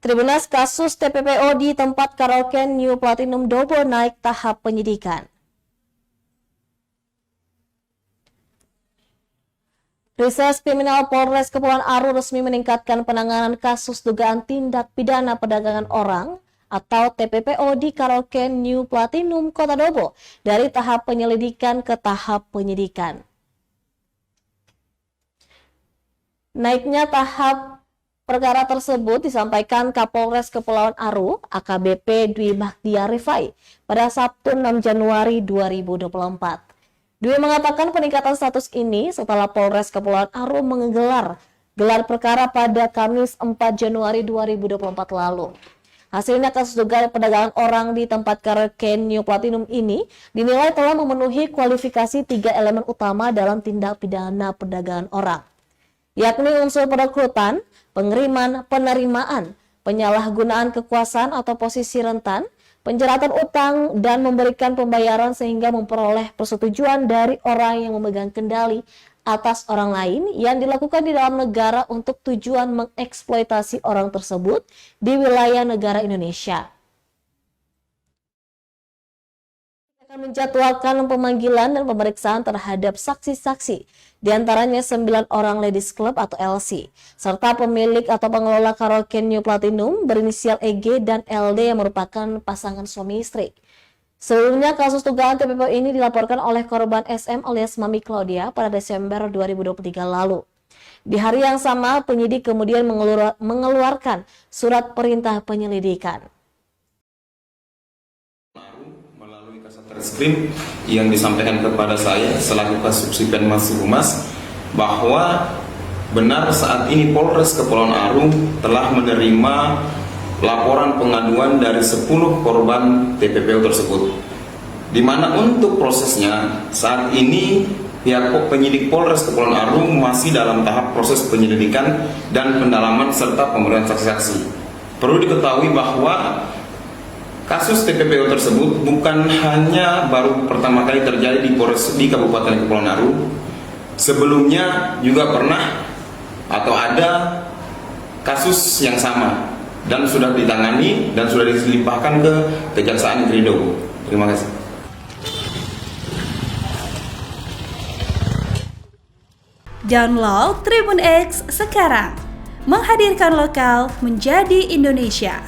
Tribunas kasus TPPO di tempat karaoke New Platinum Dobo naik tahap penyidikan. Reses Kriminal Polres Kepulauan Aru resmi meningkatkan penanganan kasus dugaan tindak pidana perdagangan orang atau TPPO di karaoke New Platinum Kota Dobo dari tahap penyelidikan ke tahap penyidikan. Naiknya tahap perkara tersebut disampaikan Kapolres Kepulauan Aru AKBP Dwi Bakhtiar Rifai pada Sabtu 6 Januari 2024. Dwi mengatakan peningkatan status ini setelah Polres Kepulauan Aru menggelar gelar perkara pada Kamis 4 Januari 2024 lalu. Hasilnya kasus dugaan perdagangan orang di tempat karaoke New Platinum ini dinilai telah memenuhi kualifikasi 3 elemen utama dalam tindak pidana perdagangan orang, yakni unsur perekrutan, pengiriman, penerimaan, penyalahgunaan kekuasaan atau posisi rentan, penjeratan utang, dan memberikan pembayaran sehingga memperoleh persetujuan dari orang yang memegang kendali atas orang lain yang dilakukan di dalam negara untuk tujuan mengeksploitasi orang tersebut di wilayah negara Indonesia. Akan menjadwalkan pemanggilan dan pemeriksaan terhadap saksi-saksi, diantaranya 9 orang Ladies Club atau LC, serta pemilik atau pengelola karaoke New Platinum berinisial EG dan LD yang merupakan pasangan suami istri. Sebelumnya, kasus dugaan TPPO ini dilaporkan oleh korban SM alias Mami Claudia pada Desember 2023 lalu. Di hari yang sama, penyidik kemudian mengeluarkan surat perintah penyelidikan. Melalui Kasat Reskrim yang disampaikan kepada saya selaku Kasubsipen Mas Humas bahwa benar saat ini Polres Kepulauan Aru telah menerima laporan pengaduan dari 10 korban TPPO tersebut, di mana untuk prosesnya saat ini pihak penyidik Polres Kepulauan Aru masih dalam tahap proses penyelidikan dan pendalaman serta pemeriksaan saksi-saksi. Perlu diketahui bahwa kasus TPPO tersebut bukan hanya baru pertama kali terjadi di Kabupaten Kepulauan Aru. Sebelumnya juga pernah atau ada kasus yang sama dan sudah ditangani dan sudah dilimpahkan ke Kejaksaan Negeri Dobo. Terima kasih. Download Tribun X sekarang, menghadirkan lokal menjadi Indonesia.